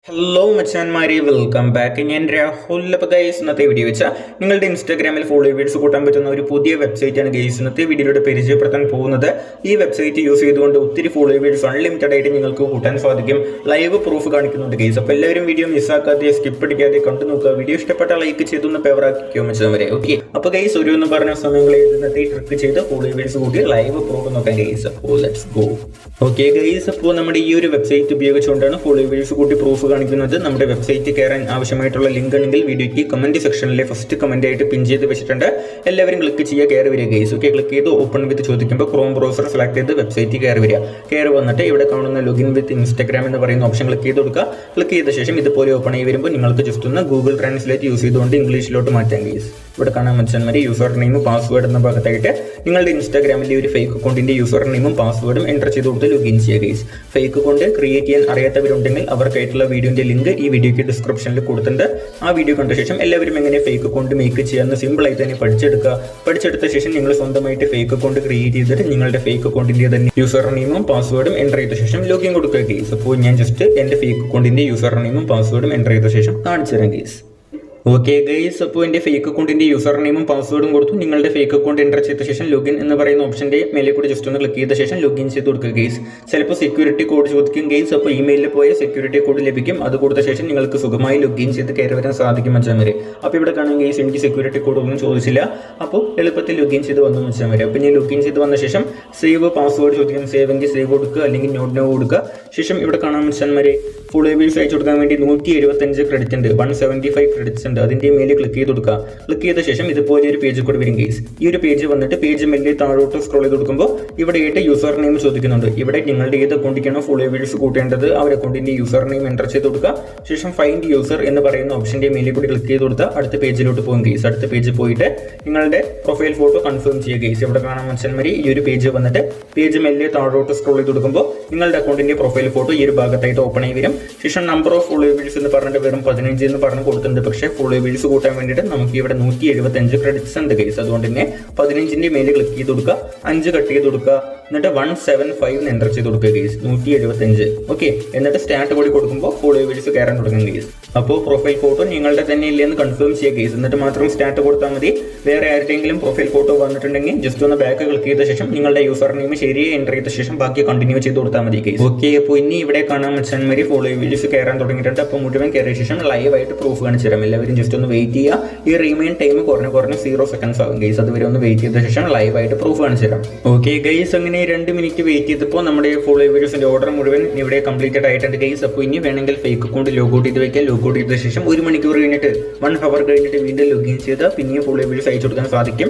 Hello മച്ചാന്മാരെ, welcome back. ഞാൻ രാഹുൽ. അപ്പോൾ guys, ഇന്നത്തെ വീഡിയോ വെച്ചാൽ നിങ്ങളുടെ ഇൻസ്റ്റാഗ്രാമിൽ ഫോളോവേഴ്സ് കൂട്ടാൻ പറ്റുന്ന ഒരു പുതിയ വെബ്സൈറ്റാണ് ഗൈസ് ഇന്നത്തെ വീഡിയോയുടെ പരിചയപ്പെടുത്താൻ പോകുന്നത്. ഈ വെബ്സൈറ്റ് യൂസ് ചെയ്തുകൊണ്ട് ഒത്തിരി ഫോളോവേഴ്സ് അൺലിമിറ്റഡ് ആയിട്ട് നിങ്ങൾക്ക് കൂട്ടാൻ സാധിക്കും. ലൈവ് പ്രൂഫ് കാണിക്കുന്നുണ്ട് ഗൈസ്. അപ്പോൾ എല്ലാവരും വീഡിയോ മിസ്സാക്കാതെ സ്കിപ്പ് അടിക്കാതെ കണ്ടു നോക്കുക. വീഡിയോ ഇഷ്ടപ്പെട്ട ലൈക്ക് ചെയ്തൊന്ന് ഫേവറാക്കിക്കോ മച്ചാന്മാരെ. ഓക്കെ, അപ്പോൾ ഗൈസ് ഒരു എന്ന് പറഞ്ഞ സമയങ്ങളിൽ ഇന്നത്തെ ട്രിക്ക് ചെയ്ത് ഫോളോവേഴ്സ് കൂട്ടി ലൈവ് പ്രൂഫ് നോക്കാം ഗൈസ്. അപ്പോൾ ലെറ്റ്സ് ഗോ. ഓക്കെ ഗൈസ്, അപ്പോൾ നമ്മുടെ ഈ ഒരു വെബ്സൈറ്റ് ഉപയോഗിച്ചുകൊണ്ടാണ് ഫോളോവേഴ്സ് കൂട്ടി പ്രൂഫ് കാണിക്കുന്നത്. നമ്മുടെ വെബ്സൈറ്റ് കയറാൻ ആവശ്യമായിട്ടുള്ള ലിങ്ക് ഉണ്ടെങ്കിൽ വീഡിയോയ്ക്ക് കമന്റ് സെക്ഷനിലെ ഫസ്റ്റ് കമന്റ് ആയിട്ട് പിൻ ചെയ്ത് വെച്ചിട്ടുണ്ട്. എല്ലാവരും ക്ലിക്ക് ചെയ്യുക, കയറി വരിക ഗൈസ്. ഓക്കെ, ക്ലിക്ക് ചെയ്ത് ഓപ്പൺ വിത്ത് ചോദിക്കുമ്പോൾ ക്രോം ബ്രൗസർ സെലക്ട് ചെയ്ത് വെബ്സൈറ്റ് കയറി വരിക. കയറി വന്നിട്ട് ഇവിടെ കാണുന്ന ലോഗിൻ വിത്ത് ഇൻസ്റ്റാഗ്രാം എന്ന് പറയുന്ന ഓപ്ഷൻ ക്ലിക്ക് ചെയ്ത് കൊടുക്കുക. ക്ലിക്ക് ചെയ്ത ശേഷം ഇതുപോലെ ഓപ്പൺ ആയി വരുമ്പോൾ നിങ്ങൾക്ക് ജസ്റ്റ് ഒന്ന് ഗൂഗിൾ ട്രാൻസ്ലേറ്റ് യൂസ് ചെയ്തുകൊണ്ട് ഇംഗ്ലീഷിലോട്ട് മാറ്റാം ഗൈസ്. ഇവിടെ കാണാൻ മച്ചാന്മാരെ യൂസർ നെയിം പാസ്വേഡ് എന്ന ഭാഗത്തായിട്ട് നിങ്ങളുടെ ഇൻസ്റ്റാഗ്രാമിലെ ഒരു ഫേക്ക് അക്കൗണ്ടിന്റെ യൂസർ നെയിമും പാസ്വേഡും എൻ്റർ ചെയ്ത് കൊടുത്ത് ലോഗിൻ ചെയ്യുക ഗൈസ്. ഫേക്ക് അക്കൗണ്ട് ക്രിയേറ്റ് ചെയ്യാൻ അറിയാത്തവരുണ്ടെങ്കിൽ അവർക്കായിട്ടുള്ള വീഡിയോന്റെ ലിങ്ക് ഈ വീഡിയോയ്ക്ക് ഡിസ്ക്രിപ്ഷനിൽ കൊടുത്തിട്ടുണ്ട്. ആ വീഡിയോ കണ്ട ശേഷം എല്ലാവരും എങ്ങനെ ഫേക്ക് അക്കൗണ്ട് മേക്ക് ചെയ്യാമെന്ന് സിമ്പിൾ ആയിട്ട് തന്നെ പഠിച്ചെടുത്ത ശേഷം നിങ്ങൾ സ്വന്തമായിട്ട് ഫേക്ക് അക്കൗണ്ട് ക്രിയേറ്റ് ചെയ്തിട്ട് നിങ്ങളുടെ ഫേക്ക് അക്കൗണ്ടിന്റെ തന്നെ യൂസർ നെയിമും പാസ്വേഡും എൻ്റർ ചെയ്ത ശേഷം ലോഗിൻ കൊടുക്കുക ഗൈസ്. അപ്പോൾ ഞാൻ ജസ്റ്റ് എൻ്റെ ഫേക്ക് അക്കൗണ്ടിന്റെ യൂസർ നെയിമും പാസ്വേഡും എൻ്റർ ചെയ്ത ശേഷം കാണിച്ചു തരാം ഗൈസ്. ഓക്കെ ഗൈസ്, അപ്പോൾ എൻ്റെ ഫേക്ക് അക്കൗണ്ടിൻ്റെ യൂസർ നെയിമും പാസ്വേഡും കൊടുത്തു. നിങ്ങളുടെ ഫേക്ക് അക്കൗണ്ട് എൻ്റർ ചെയ്ത ശേഷം ലോഗിൻ എന്ന് പറയുന്ന ഓപ്ഷൻ്റെ മേലെ കൂടി ജസ്റ്റ് ഒന്ന് ക്ലിക്ക് ചെയ്ത ശേഷം ലോഗിൻ ചെയ്ത് കൊടുക്കുക ഗൈസ്. ചിലപ്പോൾ സെക്യൂരിറ്റി കോഡ് ചോദിക്കും ഗൈസ്. അപ്പോൾ ഇമെയിലിൽ പോയ സെക്യൂരിറ്റി കോഡ് ലഭിക്കും. അത് കൊടുത്ത ശേഷം നിങ്ങൾക്ക് സുഖമായി ലോഗിൻ ചെയ്ത് കയറി വരാൻ സാധിക്കും മച്ചാന്മാരെ. അപ്പോൾ ഇവിടെ കാണാൻ ഗൈസ് എനിക്ക് സെക്യൂരിറ്റി കോഡ് ഒന്നും ചോദിച്ചില്ല. അപ്പോൾ എളുപ്പത്തിൽ ലോഗിൻ ചെയ്ത് വന്നു മച്ചാന്മാരെ. അപ്പോൾ ഞാൻ ലോഗിൻ ചെയ്ത് വന്ന ശേഷം സേവ് പാസ്വേഡ് ചോദിക്കും. സേവ് എങ്കിൽ സേവ് കൊടുക്കുക, അല്ലെങ്കിൽ നോട്ട് നോ കൊടുക്കുക. ശേഷം ഇവിടെ കാണാൻ മച്ചാന്മാരെ ഫോളോവേഴ്സ് അയച്ചു കൊടുക്കാൻ വേണ്ടി 175 ക്രെഡിറ്റ് ഉണ്ട്, 175 ക്രെഡിറ്റ്സ് ഉണ്ട്. അതിൻ്റെ മേലെ ക്ലിക്ക് ചെയ്ത് കൊടുക്കുക. ക്ലിക്ക് ചെയ്ത ശേഷം ഇതുപോലെ ഒരു പേജ് കൂടി വരും ഗൈസ്. ഈ ഒരു പേജ് വന്നിട്ട് പേജ് മെല്ലെ താഴോട്ട് സ്ക്രോൾ ചെയ്ത് കൊടുക്കുമ്പോൾ ഇവിടെ ആയിട്ട് യൂസർ നെയിം ചോദിക്കുന്നുണ്ട്. ഇവിടെ നിങ്ങളുടെ ഏത് അക്കൗണ്ടിക്കാണോ ഫോളോവേഴ്സ് കൂട്ടേണ്ടത് ആ ഒരു അക്കൗണ്ടിന്റെ യൂസർ നെയിം എൻ്റർ ചെയ്ത് കൊടുക്കുക. ശേഷം ഫൈൻഡ് യൂസർ എന്ന് പറയുന്ന ഓപ്ഷന്റെ മേലെ കൂടി ക്ലിക്ക് ചെയ്ത് കൊടുത്താൽ അടുത്ത പേജിലോട്ട് പോകും ഗൈസ്. അടുത്ത പേജ് പോയിട്ട് നിങ്ങളുടെ പ്രൊഫൈൽ ഫോട്ടോ കൺഫേം ചെയ്യുക ഗൈസ്. ഇവിടെ കാണാൻ മച്ചാന്മാരെ ഈ ഒരു പേജ് വന്നിട്ട് പേജ് മെല്ലെ താഴോട്ട് സ്ക്രോൾ ചെയ്ത് കൊടുക്കുമ്പോൾ നിങ്ങളുടെ അക്കൗണ്ടിന്റെ പ്രൊഫൈൽ ഫോട്ടോ ഈ ഒരു ഭാഗത്തായിട്ട് ഓപ്പൺ ആയി വരും. ശേഷം നമ്പർ ഓഫ് ഫോളോവേഴ്സ് എന്ന് പറഞ്ഞിട്ട് വെറും 15 എന്ന് പറഞ്ഞ് കൊടുത്തിട്ടുണ്ട്. പക്ഷേ ഫോളോവേഴ്സ് കൂട്ടാൻ വേണ്ടിയിട്ട് നമുക്ക് ഇവിടെ 175 ക്രെഡിറ്റ്സ് ഉണ്ട് ഗൈസ്. അതുകൊണ്ട് തന്നെ 15ന്റെ മേലെ ക്ലിക്ക് ചെയ്ത് കൊടുക്കുക, 5 കട്ട് ചെയ്ത് കൊടുക്കുക, എന്നിട്ട് 175 എൻ്റർ ചെയ്ത് കൊടുക്കുക ഗൈസ്. 175. ഓക്കെ, എന്നിട്ട് സ്റ്റാർട്ട് കൂടി കൊടുക്കുമ്പോൾ ഫോളോവേഴ്സ് കയറാൻ തുടങ്ങും ഗൈസ്. അപ്പോൾ പ്രൊഫൈൽ ഫോട്ടോ നിങ്ങളുടെ തന്നെ ഇല്ലെന്ന് കൺഫേം ചെയ്യുക ഗൈസ്. എന്നിട്ട് മാത്രം സ്റ്റാർട്ട് കൊടുത്താൽ മതി. വേറെ ആരുടെയെങ്കിലും പ്രൊഫൈൽ ഫോട്ടോ വന്നിട്ടുണ്ടെങ്കിൽ ജസ്റ്റ് ഒന്ന് ബാക്ക് ക്ലിക്ക് ചെയ്ത ശേഷം നിങ്ങളുടെ യൂസർ നെയിം ശരിയായി എൻ്റർ ചെയ്ത ശേഷം ബാക്കി കണ്ടിന്യൂ ചെയ്ത് കൊടുത്താൽ മതി ഗൈസ്. ഓക്കെ, അപ്പോൾ ഇനി ഇവിടെ കാണാൻ മച്ചാന്മാരെ ഫോളോവേഴ്സ് കയറാൻ തുടങ്ങിയിട്ടുണ്ട്. അപ്പോൾ മുഴുവൻ കയറിയ ശേഷം ലൈവായിട്ട് പ്രൂഫ് കാണിച്ചു തരാം. എല്ലാവരും ജസ്റ്റ് ഒന്ന് വെയിറ്റ് ചെയ്യുക. ഈ റിമൈൻ ടൈം കുറഞ്ഞ് 0 സെക്കൻഡ്സ് ആകും ഗൈസ്. അതുവരെ ഒന്ന് വെയിറ്റ് ചെയ്ത ശേഷം ലൈവായിട്ട് പ്രൂഫ് കാണിച്ചു തരാം. ഓക്കെ ഗൈസ്, അങ്ങനെ 2 മിനിറ്റ് വെയിറ്റ് ചെയ്തപ്പോൾ നമ്മുടെ ഫോളോവേഴ്സിന്റെ ഓർഡർ മുഴുവൻ ഇവിടെ കംപ്ലീറ്റഡ് ആയിട്ടുണ്ട് ഗൈസ്. അപ്പോൾ ഇനി വേണമെങ്കിൽ ഫേക്ക് അക്കൗണ്ട് ലോഗൗട്ട് ചെയ്ത് വെക്കാം. ലോഗൗട്ട് ചെയ്ത ശേഷം 1 മണിക്കൂർ കഴിഞ്ഞിട്ട് 1 ഹവർ കഴിഞ്ഞിട്ട് വീണ്ടും ലോഗിൻ ചെയ്താൽ പിന്നെയും ഫോളോവേഴ്സ് അയച്ചു കൊടുക്കാൻ സാധിക്കും.